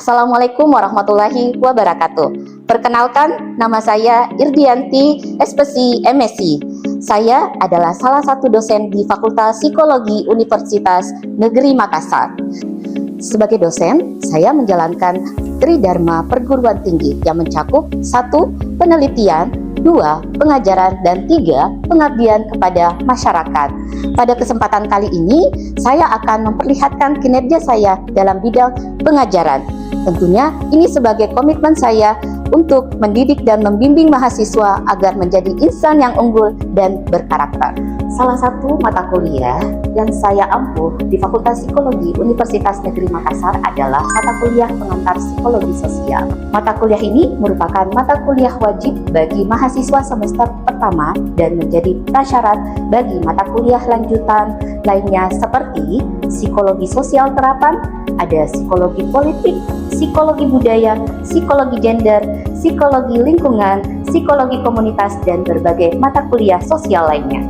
Assalamualaikum warahmatullahi wabarakatuh. Perkenalkan, nama saya Irdianti, SPSI MSc. Saya adalah salah satu dosen di Fakultas Psikologi Universitas Negeri Makassar. Sebagai dosen, saya menjalankan Tridharma Perguruan Tinggi yang mencakup 1. Penelitian, 2. Pengajaran, dan 3. Pengabdian kepada masyarakat. Pada kesempatan kali ini, saya akan memperlihatkan kinerja saya dalam bidang pengajaran. Tentunya ini sebagai komitmen saya untuk mendidik dan membimbing mahasiswa agar menjadi insan yang unggul dan berkarakter. Salah satu mata kuliah yang saya ampuh di Fakultas Psikologi Universitas Negeri Makassar adalah mata kuliah pengantar psikologi sosial. Mata kuliah ini merupakan mata kuliah wajib bagi mahasiswa semester pertama dan menjadi prasyarat bagi mata kuliah lanjutan lainnya seperti psikologi sosial terapan, ada psikologi politik, psikologi budaya, psikologi gender, psikologi lingkungan, psikologi komunitas, dan berbagai mata kuliah sosial lainnya.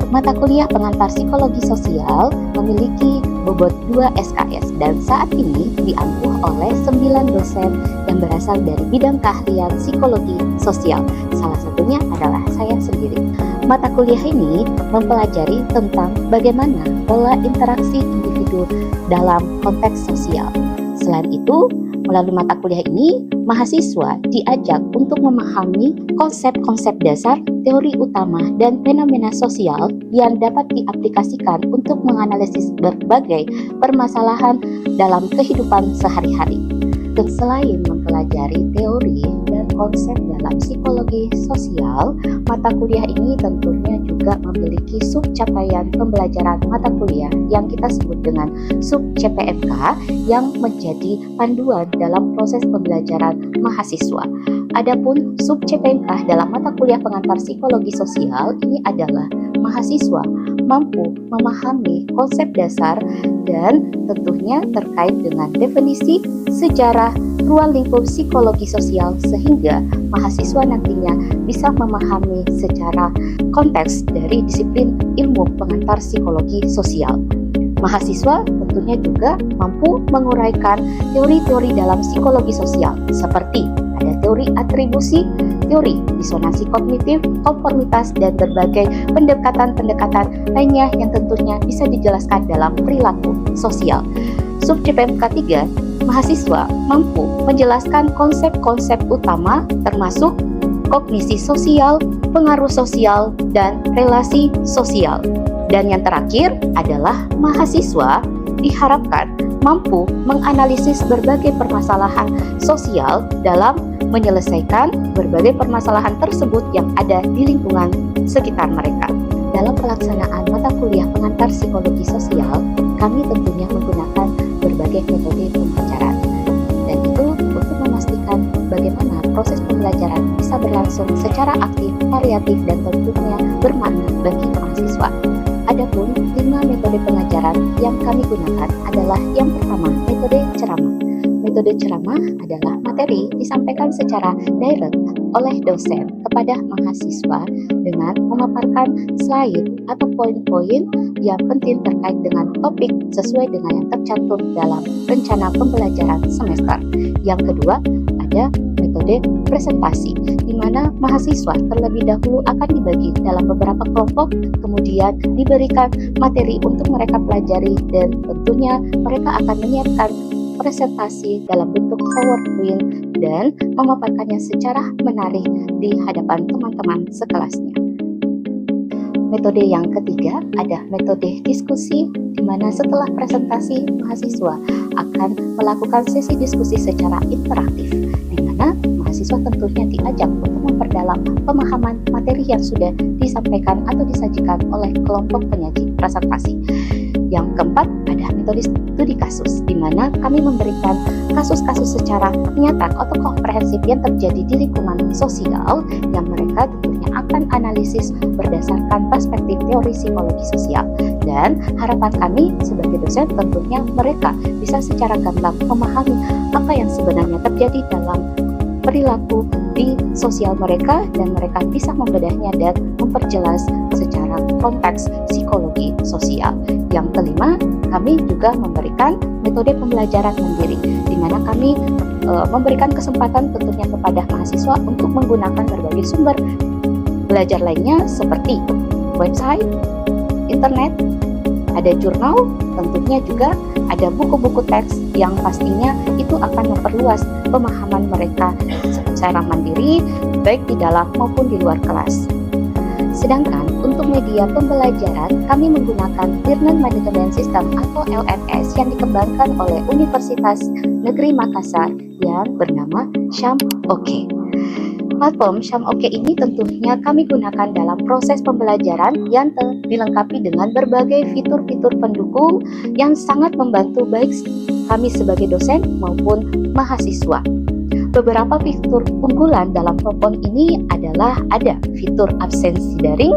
Mata kuliah pengantar psikologi sosial memiliki bobot 2 SKS dan saat ini diampuh oleh 9 dosen yang berasal dari bidang keahlian psikologi sosial. Salah satunya adalah saya sendiri. Mata kuliah ini mempelajari tentang bagaimana pola interaksi individu dalam konteks sosial. Selain itu, melalui mata kuliah ini, mahasiswa diajak untuk memahami konsep-konsep dasar, teori utama, dan fenomena sosial yang dapat diaplikasikan untuk menganalisis berbagai permasalahan dalam kehidupan sehari-hari. Dan selain mempelajari teori dan konsep dalam psikologi sosial, mata kuliah ini tentunya juga memiliki subcapaian pembelajaran mata kuliah yang kita sebut dengan sub CPMK yang menjadi panduan dalam proses pembelajaran mahasiswa. Adapun sub CPMK dalam mata kuliah pengantar psikologi sosial ini adalah mahasiswa mampu memahami konsep dasar dan tentunya terkait dengan definisi, sejarah, ruang lingkup psikologi sosial sehingga mahasiswa nantinya bisa memahami secara konteks dari disiplin ilmu pengantar psikologi sosial. Mahasiswa tentunya juga mampu menguraikan teori-teori dalam psikologi sosial seperti ada teori atribusi, teori disonansi kognitif, konformitas, dan berbagai pendekatan-pendekatan lainnya yang tentunya bisa dijelaskan dalam perilaku sosial. Sub CPMK 3, mahasiswa mampu menjelaskan konsep-konsep utama termasuk kognisi sosial, pengaruh sosial, dan relasi sosial. Dan yang terakhir adalah mahasiswa diharapkan mampu menganalisis berbagai permasalahan sosial dalam menyelesaikan berbagai permasalahan tersebut yang ada di lingkungan sekitar mereka. Dalam pelaksanaan mata kuliah pengantar psikologi sosial, kami tentunya menggunakan berbagai metode pembelajaran. Dan itu untuk memastikan bagaimana proses pembelajaran bisa berlangsung secara aktif, variatif, dan tentunya bermakna bagi mahasiswa. Adapun 5 metode pengajaran yang kami gunakan adalah yang pertama, metode ceramah. Metode ceramah adalah materi disampaikan secara direct oleh dosen kepada mahasiswa dengan memaparkan slide atau poin-poin yang penting terkait dengan topik sesuai dengan yang tercantum dalam rencana pembelajaran semester. Yang kedua, ada metode presentasi, di mana mahasiswa terlebih dahulu akan dibagi dalam beberapa kelompok, kemudian diberikan materi untuk mereka pelajari dan tentunya mereka akan menyiapkan presentasi dalam bentuk PowerPoint dan memaparkannya secara menarik di hadapan teman-teman sekelasnya. Metode yang ketiga ada metode diskusi, di mana setelah presentasi mahasiswa akan melakukan sesi diskusi secara interaktif, di mana mahasiswa tentunya diajak untuk memperdalam pemahaman materi yang sudah disampaikan atau disajikan oleh kelompok penyaji presentasi. Yang keempat ada metode studi kasus, di mana kami memberikan kasus-kasus secara nyata atau komprehensif yang terjadi di lingkungan sosial yang mereka tentunya akan analisis berdasarkan perspektif teori psikologi sosial. Dan harapan kami sebagai dosen tentunya mereka bisa secara gamblang memahami apa yang sebenarnya terjadi dalam perilaku di sosial mereka dan mereka bisa membedahnya dan memperjelas secara konteks psikologi sosial. Yang kelima, kami juga memberikan metode pembelajaran mandiri, di mana kami memberikan kesempatan tentunya kepada mahasiswa untuk menggunakan berbagai sumber belajar lainnya seperti website, internet, ada jurnal, tentunya juga ada buku-buku teks yang pastinya itu akan memperluas pemahaman mereka secara mandiri baik di dalam maupun di luar kelas. Sedangkan untuk media pembelajaran, kami menggunakan Learning Management System atau LMS yang dikembangkan oleh Universitas Negeri Makassar yang bernama SyamOke. Platform SyamOke ini tentunya kami gunakan dalam proses pembelajaran yang dilengkapi dengan berbagai fitur-fitur pendukung yang sangat membantu baik kami sebagai dosen maupun mahasiswa. Beberapa fitur unggulan dalam platform ini adalah ada fitur absensi daring,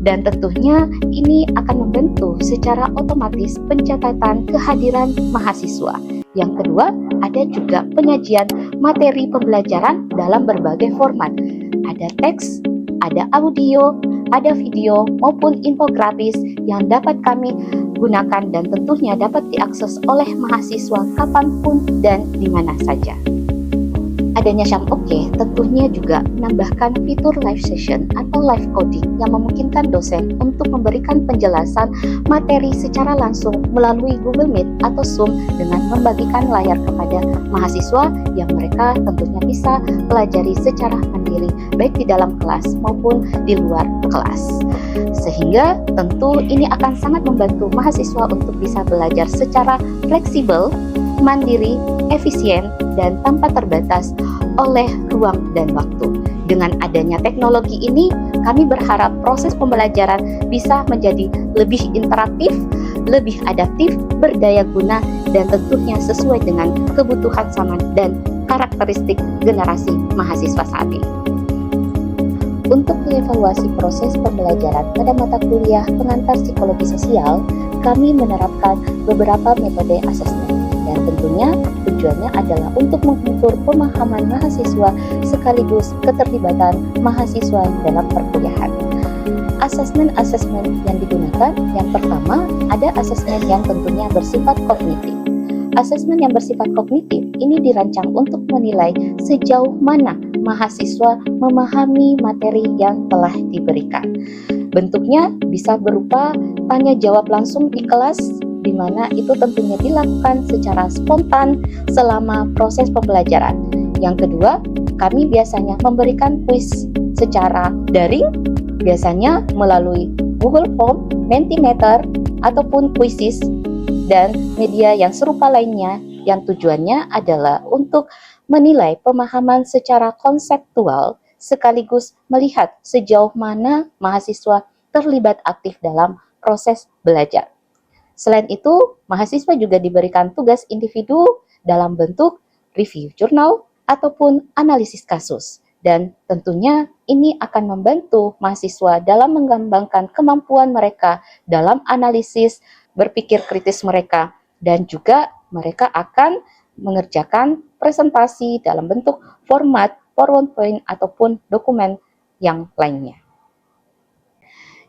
dan tentunya ini akan membantu secara otomatis pencatatan kehadiran mahasiswa. Yang kedua, ada juga penyajian materi pembelajaran dalam berbagai format. Ada teks, ada audio, ada video maupun infografis yang dapat kami gunakan dan tentunya dapat diakses oleh mahasiswa kapanpun dan di mana saja. Adanya SyamOke tentunya juga menambahkan fitur live session atau live coding yang memungkinkan dosen untuk memberikan penjelasan materi secara langsung melalui Google Meet atau Zoom dengan membagikan layar kepada mahasiswa yang mereka tentunya bisa pelajari secara mandiri baik di dalam kelas maupun di luar kelas. Sehingga tentu ini akan sangat membantu mahasiswa untuk bisa belajar secara fleksibel, mandiri, efisien, dan tanpa terbatas oleh ruang dan waktu. Dengan adanya teknologi ini, kami berharap proses pembelajaran bisa menjadi lebih interaktif, lebih adaptif, berdaya guna, dan tentunya sesuai dengan kebutuhan zaman dan karakteristik generasi mahasiswa saat ini. Untuk mengevaluasi proses pembelajaran pada mata kuliah pengantar psikologi sosial, kami menerapkan beberapa metode asesmen. Dan tentunya tujuannya adalah untuk mengukur pemahaman mahasiswa sekaligus keterlibatan mahasiswa dalam perkuliahan. Asesmen-asesmen yang digunakan, yang pertama ada asesmen yang tentunya bersifat kognitif. Asesmen yang bersifat kognitif ini dirancang untuk menilai sejauh mana mahasiswa memahami materi yang telah diberikan. Bentuknya bisa berupa tanya jawab langsung di kelas, di mana itu tentunya dilakukan secara spontan selama proses pembelajaran. Yang kedua, kami biasanya memberikan kuis secara daring, biasanya melalui Google Form, Mentimeter, ataupun Quizizz, dan media yang serupa lainnya yang tujuannya adalah untuk menilai pemahaman secara konseptual sekaligus melihat sejauh mana mahasiswa terlibat aktif dalam proses belajar. Selain itu, mahasiswa juga diberikan tugas individu dalam bentuk review jurnal ataupun analisis kasus. Dan tentunya ini akan membantu mahasiswa dalam mengembangkan kemampuan mereka dalam analisis, berpikir kritis mereka, dan juga mereka akan mengerjakan presentasi dalam bentuk format PowerPoint ataupun dokumen yang lainnya.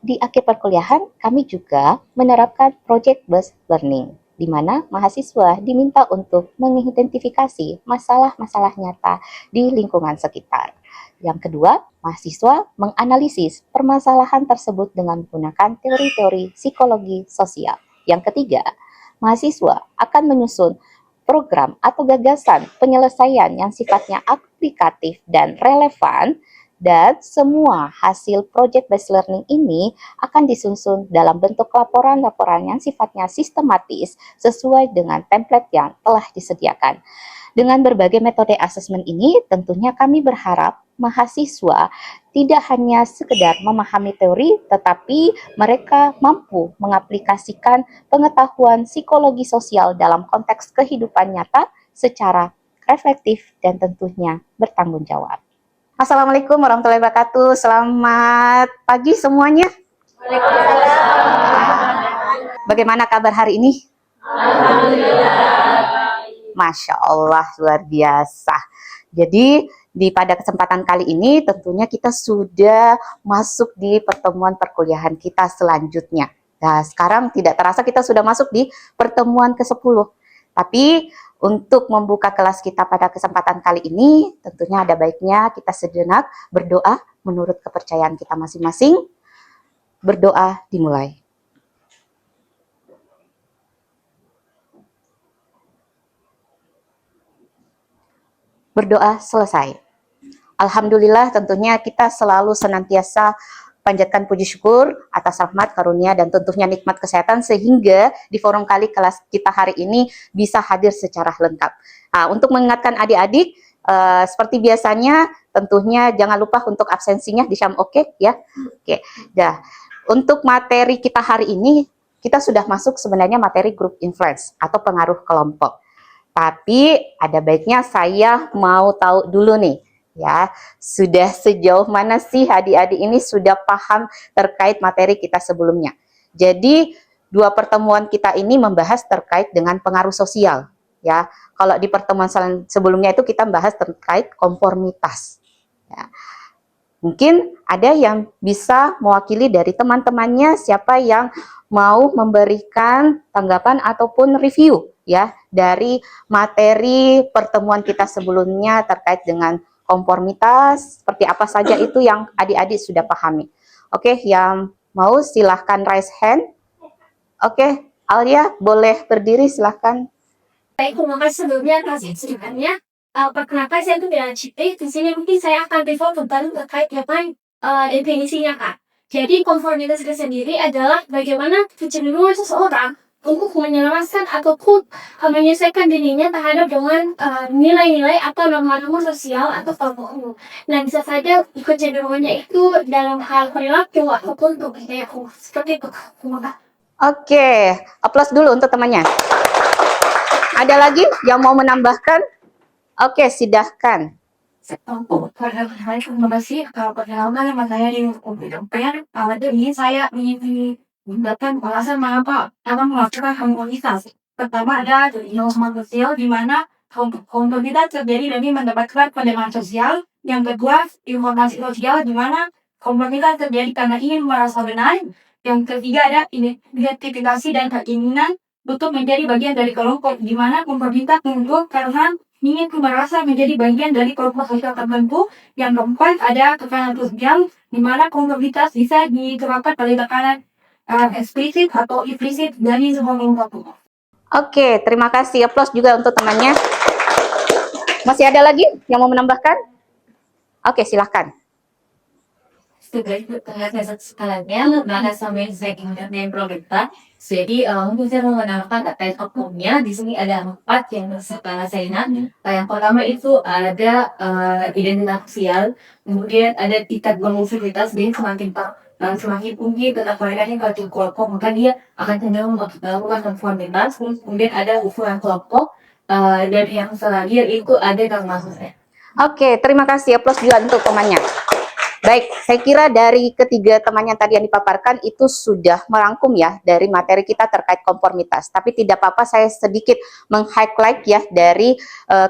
Di akhir perkuliahan, kami juga menerapkan project-based learning, di mana mahasiswa diminta untuk mengidentifikasi masalah-masalah nyata di lingkungan sekitar. Yang kedua, mahasiswa menganalisis permasalahan tersebut dengan menggunakan teori-teori psikologi sosial. Yang ketiga, mahasiswa akan menyusun program atau gagasan penyelesaian yang sifatnya aplikatif dan relevan, dan semua hasil project-based learning ini akan disusun dalam bentuk laporan-laporan yang sifatnya sistematis sesuai dengan template yang telah disediakan. Dengan berbagai metode asesmen ini, tentunya kami berharap mahasiswa tidak hanya sekedar memahami teori, tetapi mereka mampu mengaplikasikan pengetahuan psikologi sosial dalam konteks kehidupan nyata secara reflektif dan tentunya bertanggung jawab. Assalamualaikum warahmatullahi wabarakatuh. Selamat pagi semuanya. Bagaimana kabar hari ini? Alhamdulillah. Masya Allah, luar biasa. Jadi pada kesempatan kali ini tentunya kita sudah masuk di pertemuan perkuliahan kita selanjutnya. Nah, sekarang tidak terasa kita sudah masuk di pertemuan ke-10. Tapi Untuk membuka kelas kita pada kesempatan kali ini, tentunya ada baiknya kita sejenak berdoa menurut kepercayaan kita masing-masing. Berdoa dimulai. Berdoa selesai. Alhamdulillah, tentunya kita selalu senantiasa panjatkan puji syukur atas rahmat, karunia, dan tentunya nikmat kesehatan sehingga di forum kali kelas kita hari ini bisa hadir secara lengkap. Nah, untuk mengingatkan adik-adik, seperti biasanya tentunya jangan lupa untuk absensinya di Syam, oke ya. Oke. Dah. Untuk materi kita hari ini, kita sudah masuk sebenarnya materi group influence atau pengaruh kelompok. Tapi ada baiknya saya mau tahu dulu nih, ya, sudah sejauh mana sih adik-adik ini sudah paham terkait materi kita sebelumnya. Jadi, dua pertemuan kita ini membahas terkait dengan pengaruh sosial, ya. Kalau di pertemuan sebelumnya itu kita membahas terkait konformitas. Ya. Mungkin ada yang bisa mewakili dari teman-temannya, siapa yang mau memberikan tanggapan ataupun review ya dari materi pertemuan kita sebelumnya terkait dengan konformitas, seperti apa saja itu yang adik-adik sudah pahami. Oke, yang mau silahkan raise hand. Oke, Alia boleh berdiri silahkan. Baik, terima kasih sebelumnya atas instruksinya. Perkenalkan saya itu Bella Cipte. Di sini mungkin saya akan review tentang terkait dengan definisinya, Kak. Jadi konformitas itu sendiri adalah bagaimana kecenderungan seseorang untuk menyelamatkan ataupun menyelesaikan dirinya terhadap dengan nilai-nilai atau norma-norma sosial atau kelompok umum. Nah, bisa saja kecenderungannya itu dalam hal perilaku ataupun perilaku seperti itu. Oke, aplaus dulu untuk temannya. Ada lagi yang mau menambahkan? Oke, silahkan. Terima kasih. Perkenalkan nama saya di Komputer. Ini saya ingin menggunakan alasan mengapa akan melakukan komunitas. Pertama ada norma sosial di mana komunitas terdiri dari mendapatkan penerimaan sosial. Yang kedua, informasi sosial di mana komunitas terjadi karena ingin merasa benar. Yang ketiga ada identifikasi dan keinginan untuk menjadi bagian dari kelompok di mana komunitas muncul karena ingin merasa menjadi bagian dari kelompok sosial tertentu. Yang keempat ada tekanan sosial di mana komunitas bisa diterapkan pada tekanan eksplisit atau implisit dari semua kelompok. Oke, terima kasih. Aplaus juga untuk temannya. Masih ada lagi yang mau menambahkan? Oke, silahkan. Sekarangnya mana sampai segmen produk. Jadi untuk saya mengenalkan terkait hukumnya di sini ada 4 yang setelah saya ingat. Yang pertama itu ada identitas sosial, kemudian ada tingkat konformitas, jadi semakin tinggi keterkaitannya ke kelompok, maka dia akan cenderung melakukan konformitas. Kemudian ada ukuran kelompok, dan yang selanjutnya itu ada maksudnya. Oke, terima kasih. Aplaus juga untuk temannya. Baik, saya kira dari ketiga temannya tadi yang dipaparkan itu sudah merangkum ya dari materi kita terkait konformitas. Tapi tidak apa-apa, saya sedikit meng-highlight ya dari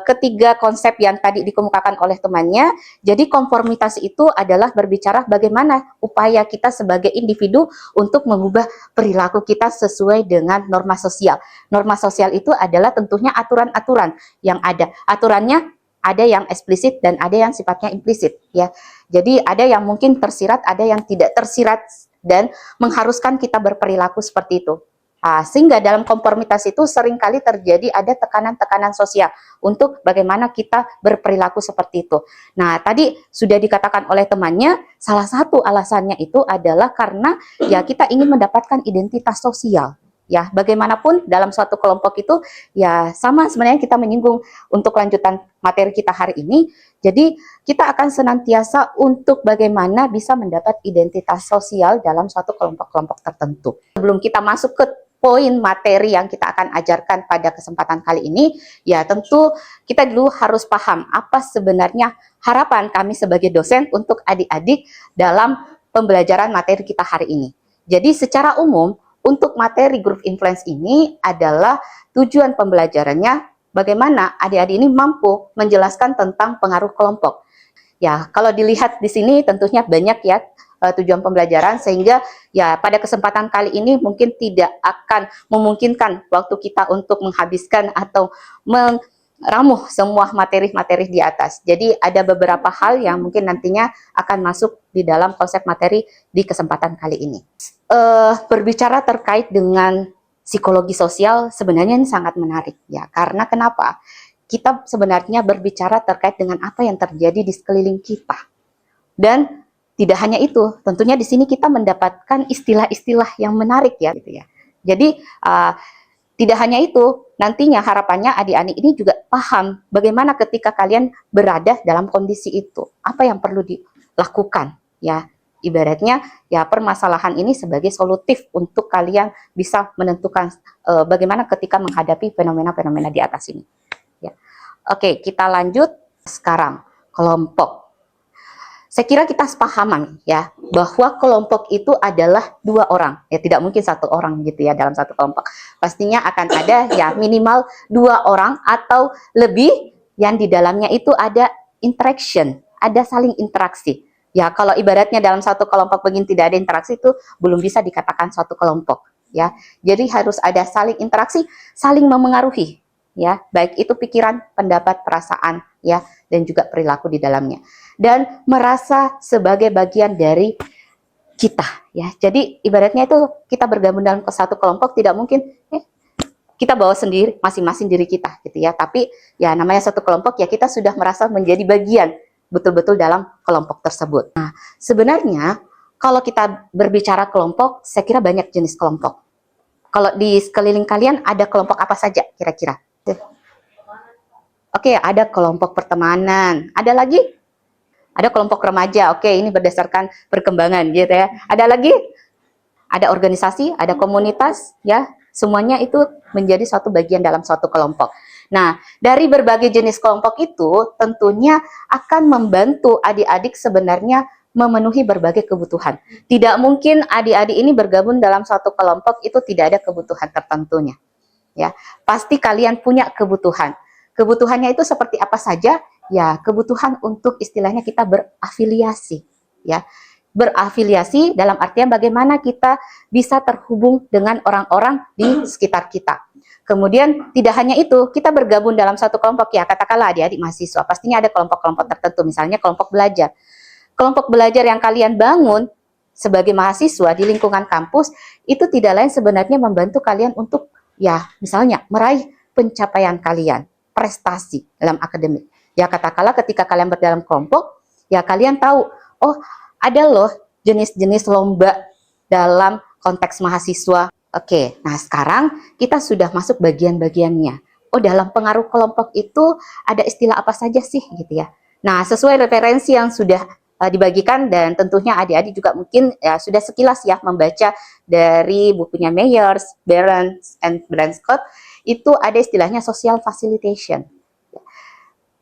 ketiga konsep yang tadi dikemukakan oleh temannya. Jadi konformitas itu adalah berbicara bagaimana upaya kita sebagai individu untuk mengubah perilaku kita sesuai dengan norma sosial. Norma sosial itu adalah tentunya aturan-aturan yang ada. Aturannya ada yang eksplisit dan ada yang sifatnya implisit ya. Jadi ada yang mungkin tersirat, ada yang tidak tersirat dan mengharuskan kita berperilaku seperti itu. Sehingga dalam konformitas itu seringkali terjadi ada tekanan-tekanan sosial untuk bagaimana kita berperilaku seperti itu. Nah, tadi sudah dikatakan oleh temannya, salah satu alasannya itu adalah karena ya kita ingin mendapatkan identitas sosial. Ya, bagaimanapun dalam suatu kelompok itu ya sama sebenarnya kita menyinggung untuk lanjutan materi kita hari ini. Jadi kita akan senantiasa untuk bagaimana bisa mendapat identitas sosial dalam suatu kelompok-kelompok tertentu. Sebelum kita masuk ke poin materi yang kita akan ajarkan pada kesempatan kali ini, ya tentu kita dulu harus paham apa sebenarnya harapan kami sebagai dosen untuk adik-adik dalam pembelajaran materi kita hari ini. Jadi secara umum untuk materi group influence ini adalah tujuan pembelajarannya bagaimana adik-adik ini mampu menjelaskan tentang pengaruh kelompok. Ya, kalau dilihat di sini tentunya banyak ya tujuan pembelajaran, sehingga ya pada kesempatan kali ini mungkin tidak akan memungkinkan waktu kita untuk menghabiskan atau meramuh semua materi-materi di atas. Jadi ada beberapa hal yang mungkin nantinya akan masuk di dalam konsep materi di kesempatan kali ini. Berbicara terkait dengan psikologi sosial sebenarnya ini sangat menarik ya, karena kenapa? Kita sebenarnya berbicara terkait dengan apa yang terjadi di sekeliling kita. Dan tidak hanya itu, tentunya di sini kita mendapatkan istilah-istilah yang menarik ya gitu ya. Jadi tidak hanya itu, nantinya harapannya adik-adik ini juga paham bagaimana ketika kalian berada dalam kondisi itu, apa yang perlu dilakukan ya. Ibaratnya ya permasalahan ini sebagai solutif untuk kalian bisa menentukan bagaimana ketika menghadapi fenomena-fenomena di atas ini. Ya. Oke, kita lanjut sekarang kelompok. Saya kira kita sepahaman ya bahwa kelompok itu adalah 2 orang, ya tidak mungkin 1 orang gitu ya dalam satu kelompok. Pastinya akan ada ya minimal 2 orang atau lebih yang di dalamnya itu ada interaction, ada saling interaksi. Ya, kalau ibaratnya dalam satu kelompok begini tidak ada interaksi itu belum bisa dikatakan suatu kelompok, ya. Jadi harus ada saling interaksi, saling memengaruhi, ya. Baik itu pikiran, pendapat, perasaan, ya, dan juga perilaku di dalamnya. Dan merasa sebagai bagian dari kita, ya. Jadi ibaratnya itu kita bergabung dalam satu kelompok tidak mungkin kita bawa sendiri masing-masing diri kita, gitu ya. Tapi ya namanya satu kelompok ya kita sudah merasa menjadi bagian betul-betul dalam kelompok tersebut. Nah, sebenarnya kalau kita berbicara kelompok, saya kira banyak jenis kelompok. Kalau di sekeliling kalian ada kelompok apa saja kira-kira? Oke, ada kelompok pertemanan. Ada lagi? Ada kelompok remaja. Oke, ini berdasarkan perkembangan gitu ya. Ada lagi? Ada organisasi, ada komunitas, ya. Semuanya itu menjadi suatu bagian dalam suatu kelompok. Nah, dari berbagai jenis kelompok itu tentunya akan membantu adik-adik sebenarnya memenuhi berbagai kebutuhan. Tidak mungkin adik-adik ini bergabung dalam suatu kelompok itu tidak ada kebutuhan tertentunya. Ya, pasti kalian punya kebutuhan. Kebutuhannya itu seperti apa saja? Ya, kebutuhan untuk istilahnya kita berafiliasi, ya. Berafiliasi dalam artian bagaimana kita bisa terhubung dengan orang-orang di sekitar kita. Kemudian tidak hanya itu, kita bergabung dalam satu kelompok ya, katakanlah adik-adik mahasiswa, pastinya ada kelompok-kelompok tertentu, misalnya kelompok belajar. Kelompok belajar yang kalian bangun sebagai mahasiswa di lingkungan kampus, itu tidak lain sebenarnya membantu kalian untuk ya misalnya meraih pencapaian kalian, prestasi dalam akademik. Ya katakanlah ketika kalian berdalam kelompok, ya kalian tahu, oh ada loh jenis-jenis lomba dalam konteks mahasiswa. Oke, nah sekarang kita sudah masuk bagian-bagiannya. Oh, dalam pengaruh kelompok itu ada istilah apa saja sih gitu ya. Nah, sesuai referensi yang sudah dibagikan dan tentunya adik-adik juga mungkin ya sudah sekilas ya membaca dari bukunya Myers, Barnes, and Branscott, itu ada istilahnya social facilitation.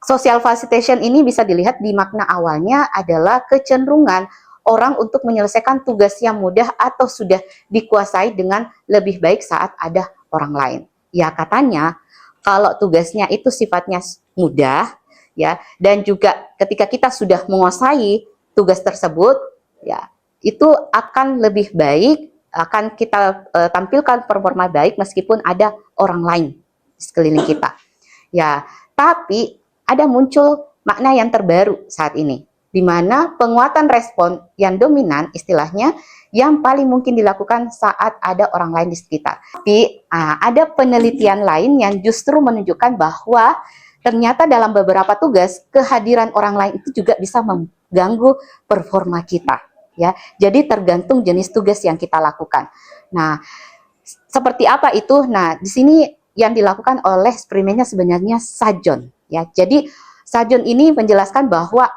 Social facilitation ini bisa dilihat di makna awalnya adalah kecenderungan orang untuk menyelesaikan tugas yang mudah atau sudah dikuasai dengan lebih baik saat ada orang lain. Ya katanya kalau tugasnya itu sifatnya mudah ya dan juga ketika kita sudah menguasai tugas tersebut ya itu akan lebih baik, akan kita tampilkan performa baik meskipun ada orang lain di sekeliling kita. Ya, tapi ada muncul makna yang terbaru saat ini, di mana penguatan respon yang dominan istilahnya yang paling mungkin dilakukan saat ada orang lain di sekitar. Tapi ada penelitian lain yang justru menunjukkan bahwa ternyata dalam beberapa tugas kehadiran orang lain itu juga bisa mengganggu performa kita. Ya, jadi tergantung jenis tugas yang kita lakukan. Nah, seperti apa itu? Nah, di sini yang dilakukan oleh eksperimennya sebenarnya Sajon. Ya, jadi Sajon ini menjelaskan bahwa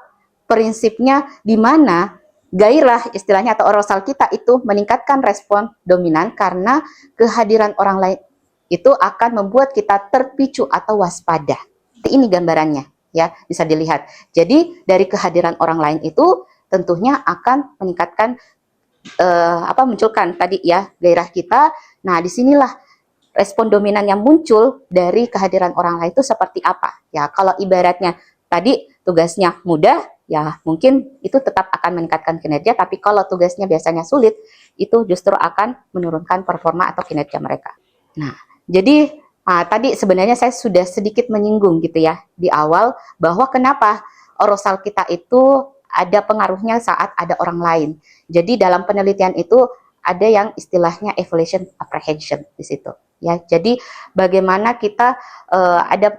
prinsipnya di mana gairah istilahnya atau arousal kita itu meningkatkan respon dominan karena kehadiran orang lain itu akan membuat kita terpicu atau waspada. Ini gambarannya ya, bisa dilihat. Jadi dari kehadiran orang lain itu tentunya akan meningkatkan munculkan tadi ya gairah kita. Nah, disinilah respon dominan yang muncul dari kehadiran orang lain itu seperti apa? Ya, kalau ibaratnya tadi tugasnya mudah, ya mungkin itu tetap akan meningkatkan kinerja, tapi kalau tugasnya biasanya sulit, itu justru akan menurunkan performa atau kinerja mereka. Nah, jadi tadi sebenarnya saya sudah sedikit menyinggung gitu ya di awal, bahwa kenapa arousal kita itu ada pengaruhnya saat ada orang lain. Jadi dalam penelitian itu ada yang istilahnya evaluation apprehension di situ. Ya, jadi bagaimana kita ada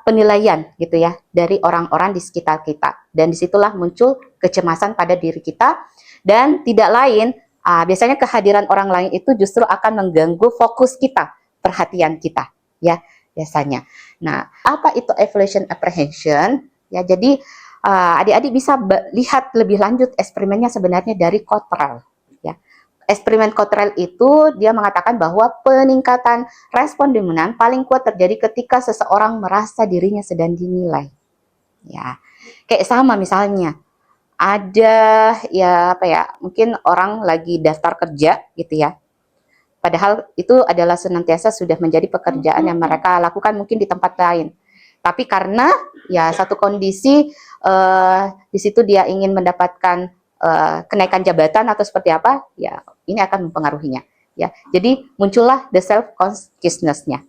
penilaian gitu ya dari orang-orang di sekitar kita, dan disitulah muncul kecemasan pada diri kita, dan tidak lain biasanya kehadiran orang lain itu justru akan mengganggu fokus kita, perhatian kita ya biasanya. Nah, apa itu evaluation apprehension? Ya, jadi adik-adik bisa lihat lebih lanjut eksperimennya sebenarnya dari Cottrell. Ya, eksperimen Cottrell itu dia mengatakan bahwa peningkatan respon dominan paling kuat terjadi ketika seseorang merasa dirinya sedang dinilai. Ya, kayak sama misalnya ada mungkin orang lagi daftar kerja gitu ya. Padahal itu adalah senantiasa sudah menjadi pekerjaan yang mereka lakukan mungkin di tempat lain. Tapi karena ya satu kondisi di situ dia ingin mendapatkan kenaikan jabatan atau seperti apa, ya ini akan mempengaruhinya. Ya, jadi muncullah the self consciousness-nya.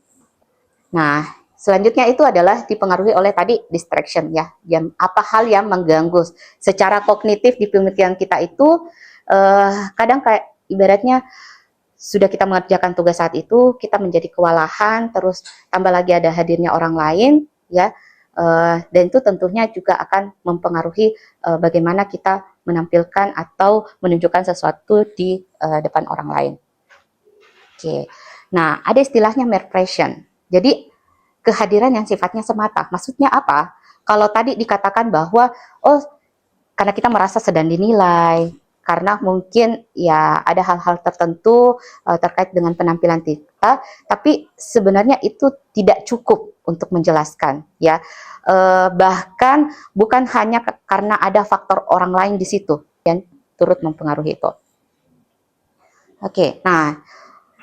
Nah, selanjutnya itu adalah dipengaruhi oleh tadi distraction ya. Yang apa hal yang mengganggu secara kognitif di pemikiran kita itu kadang kayak ibaratnya sudah kita mengerjakan tugas saat itu, kita menjadi kewalahan, terus tambah lagi ada hadirnya orang lain, ya, dan itu tentunya juga akan mempengaruhi bagaimana kita menampilkan atau menunjukkan sesuatu di depan orang lain. Oke, nah ada istilahnya mere presence. Jadi kehadiran yang sifatnya semata. Maksudnya apa? Kalau tadi dikatakan bahwa karena kita merasa sedang dinilai, karena mungkin ya ada hal-hal tertentu terkait dengan penampilan kita, tapi sebenarnya itu tidak cukup untuk menjelaskan ya. Bahkan bukan hanya karena ada faktor orang lain di situ yang turut mempengaruhi itu. Oke, nah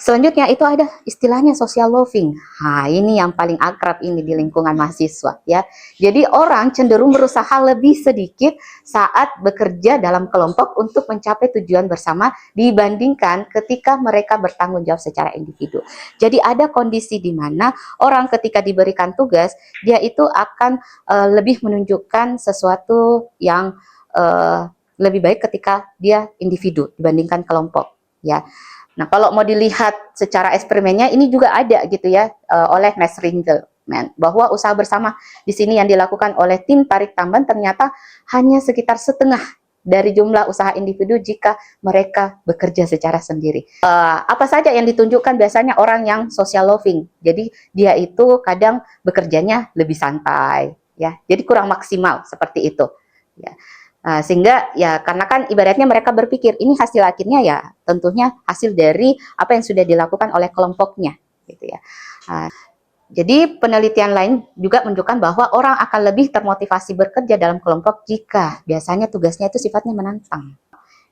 selanjutnya itu ada istilahnya social loving. Nah, ini yang paling akrab ini di lingkungan mahasiswa ya. Jadi orang cenderung berusaha lebih sedikit saat bekerja dalam kelompok untuk mencapai tujuan bersama dibandingkan ketika mereka bertanggung jawab secara individu. Jadi ada kondisi di mana orang ketika diberikan tugas, dia itu akan lebih menunjukkan sesuatu yang lebih baik ketika dia individu dibandingkan kelompok ya. Nah, kalau mau dilihat secara eksperimennya, ini juga ada gitu ya oleh Max Ringelmann, bahwa usaha bersama di sini yang dilakukan oleh tim tarik tamban ternyata hanya sekitar setengah dari jumlah usaha individu jika mereka bekerja secara sendiri. Apa saja yang ditunjukkan biasanya orang yang social loving. Jadi dia itu kadang bekerjanya lebih santai, ya. Jadi kurang maksimal seperti itu. Ya. Sehingga ya karena kan ibaratnya mereka berpikir ini hasil akhirnya ya tentunya hasil dari apa yang sudah dilakukan oleh kelompoknya gitu ya. Jadi penelitian lain juga menunjukkan bahwa orang akan lebih termotivasi bekerja dalam kelompok jika biasanya tugasnya itu sifatnya menantang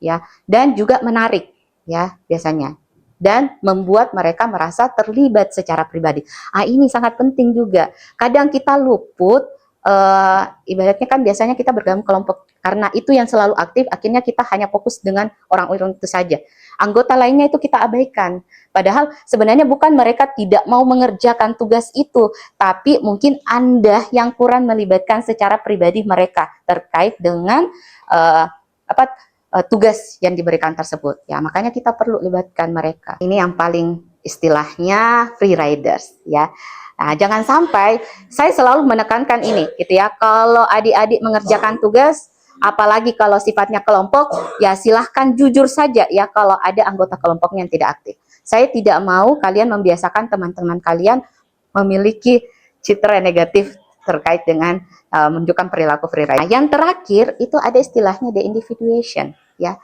ya, dan juga menarik ya biasanya, dan membuat mereka merasa terlibat secara pribadi. Ini sangat penting juga. Kadang kita luput ibaratnya kan biasanya kita bergabung kelompok karena itu yang selalu aktif, akhirnya kita hanya fokus dengan orang-orang itu saja. Anggota lainnya itu kita abaikan. Padahal sebenarnya bukan mereka tidak mau mengerjakan tugas itu, tapi mungkin Anda yang kurang melibatkan secara pribadi mereka terkait dengan tugas yang diberikan tersebut. Ya, makanya kita perlu libatkan mereka. Ini yang paling istilahnya free riders ya. Nah, jangan sampai, saya selalu menekankan ini gitu ya, kalau adik-adik mengerjakan tugas, apalagi kalau sifatnya kelompok, ya silahkan jujur saja ya kalau ada anggota kelompoknya yang tidak aktif. Saya tidak mau kalian membiasakan teman-teman kalian memiliki citra negatif terkait dengan menunjukkan perilaku free rider. Nah, yang terakhir itu ada istilahnya de-individuation ya.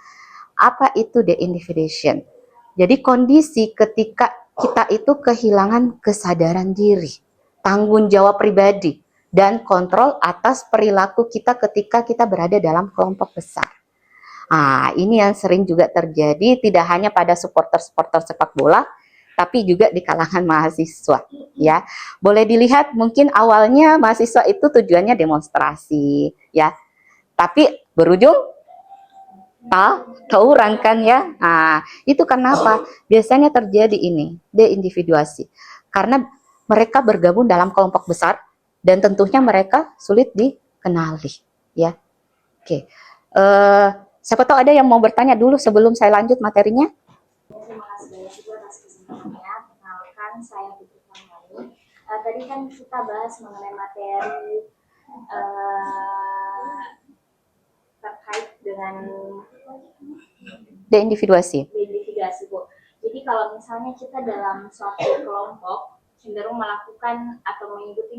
Apa itu de-individuation? Jadi kondisi ketika kita itu kehilangan kesadaran diri, tanggung jawab pribadi, dan kontrol atas perilaku kita ketika kita berada dalam kelompok besar. Ini yang sering juga terjadi tidak hanya pada supporter-supporter sepak bola, tapi juga di kalangan mahasiswa. Ya, boleh dilihat mungkin awalnya mahasiswa itu tujuannya demonstrasi, ya. tapi berujung tawuran kan ya. Nah, itu kenapa biasanya terjadi ini deindividuasi, karena mereka bergabung dalam kelompok besar dan tentunya mereka sulit dikenali ya. Oke. Siapa tahu ada yang mau bertanya dulu sebelum saya lanjut materinya. Terima kasih banyak juga atas kesempatannya. Perkenalkan, saya Putri Kamali. Tadi kan kita bahas mengenai materi terkait dengan Deindividuasi. identifikasi, Bu. Jadi kalau misalnya kita dalam suatu kelompok cenderung melakukan atau mengikuti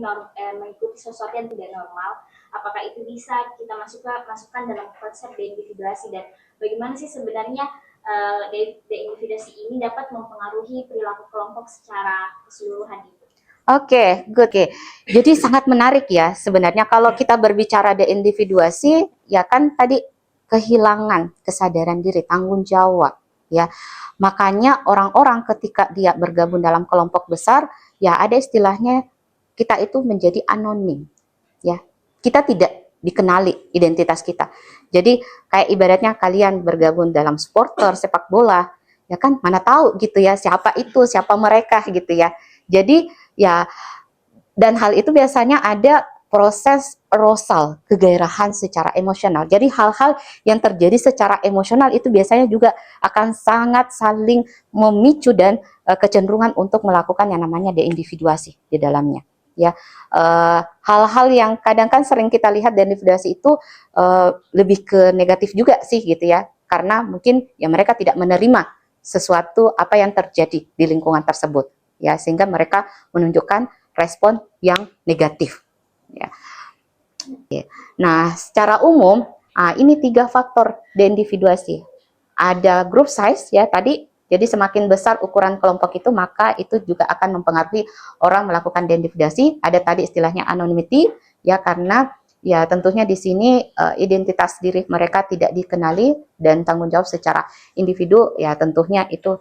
sesuatu yang tidak normal, apakah itu bisa kita masukkan dalam konsep deindividuasi, dan bagaimana sih sebenarnya deindividuasi ini dapat mempengaruhi perilaku kelompok secara keseluruhan itu? Oke, good. Oke. Jadi sangat menarik ya sebenarnya kalau kita berbicara deindividuasi, ya kan tadi kehilangan kesadaran diri, tanggung jawab ya. Makanya orang-orang ketika dia bergabung dalam kelompok besar, ya ada istilahnya kita itu menjadi anonim ya. Kita tidak dikenali identitas kita. Jadi kayak ibaratnya kalian bergabung dalam supporter sepak bola, ya kan mana tahu gitu ya siapa itu, siapa mereka gitu ya. Jadi ya, dan hal itu biasanya ada proses arousal, kegairahan secara emosional. Jadi hal-hal yang terjadi secara emosional itu biasanya juga akan sangat saling memicu dan kecenderungan untuk melakukan yang namanya deindividuasi di dalamnya. Ya, hal-hal yang kadang kan sering kita lihat deindividuasi itu lebih ke negatif juga sih gitu ya, karena mungkin ya mereka tidak menerima sesuatu apa yang terjadi di lingkungan tersebut. Ya, sehingga mereka menunjukkan respon yang negatif ya. Nah, secara umum ini 3 faktor deindividuasi. Ada group size ya tadi, jadi semakin besar ukuran kelompok itu maka itu juga akan mempengaruhi orang melakukan deindividuasi. Ada tadi istilahnya anonymity ya, karena ya tentunya di sini identitas diri mereka tidak dikenali dan tanggung jawab secara individu ya tentunya itu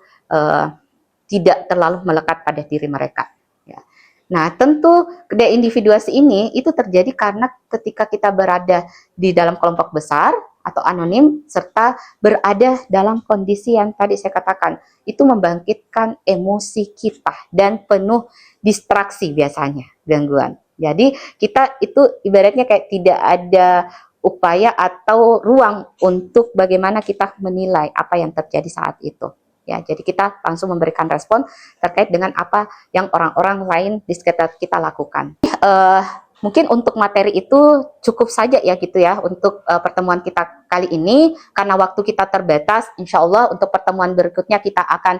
tidak terlalu melekat pada diri mereka. Ya. Nah, tentu deindividuasi ini itu terjadi karena ketika kita berada di dalam kelompok besar atau anonim, serta berada dalam kondisi yang tadi saya katakan, itu membangkitkan emosi kita dan penuh distraksi biasanya, gangguan. Jadi kita itu ibaratnya kayak tidak ada upaya atau ruang untuk bagaimana kita menilai apa yang terjadi saat itu. Ya, jadi kita langsung memberikan respon terkait dengan apa yang orang-orang lain di sekitar kita lakukan. Mungkin untuk materi itu cukup saja ya gitu ya untuk pertemuan kita kali ini, karena waktu kita terbatas. Insya Allah untuk pertemuan berikutnya kita akan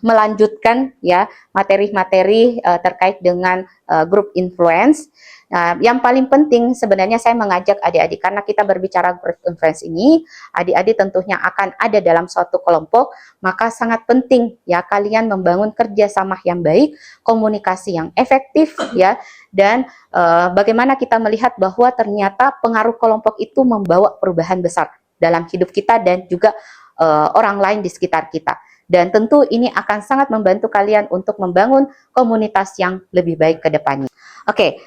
melanjutkan ya materi-materi terkait dengan grup influence. Nah, yang paling penting sebenarnya saya mengajak adik-adik, karena kita berbicara group influence ini, adik-adik tentunya akan ada dalam suatu kelompok, maka sangat penting ya kalian membangun kerjasama yang baik, komunikasi yang efektif ya, dan bagaimana kita melihat bahwa ternyata pengaruh kelompok itu membawa perubahan besar dalam hidup kita dan juga orang lain di sekitar kita. Dan tentu ini akan sangat membantu kalian untuk membangun komunitas yang lebih baik ke depannya. Oke.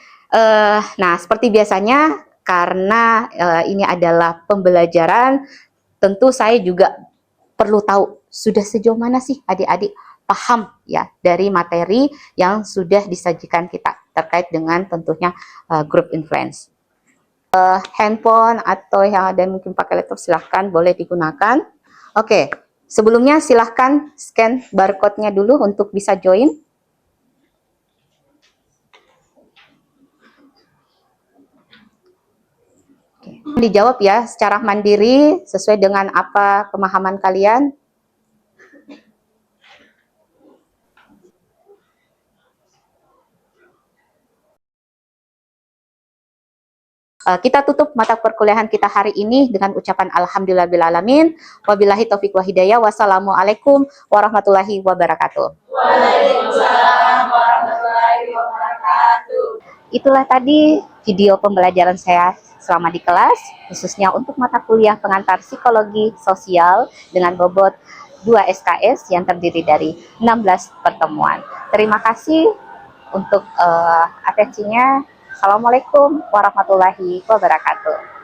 Nah, seperti biasanya, karena ini adalah pembelajaran, tentu saya juga perlu tahu sudah sejauh mana sih adik-adik paham ya dari materi yang sudah disajikan kita terkait dengan tentunya group influence. Handphone atau yang ada mungkin pakai laptop silahkan boleh digunakan. Oke, sebelumnya silahkan scan barcode-nya dulu untuk bisa join. Dijawab ya secara mandiri sesuai dengan apa pemahaman kalian. Kita tutup mata perkuliahan kita hari ini dengan ucapan alhamdulillahirabbil wabillahi taufiq wa hidayah. Wassalamualaikum warahmatullahi wabarakatuh. Waalaikumsalam warahmatullahi wabarakatuh. Itulah tadi video pembelajaran saya selama di kelas, khususnya untuk mata kuliah pengantar psikologi sosial dengan bobot 2 SKS yang terdiri dari 16 pertemuan. Terima kasih untuk atensinya. Assalamualaikum warahmatullahi wabarakatuh.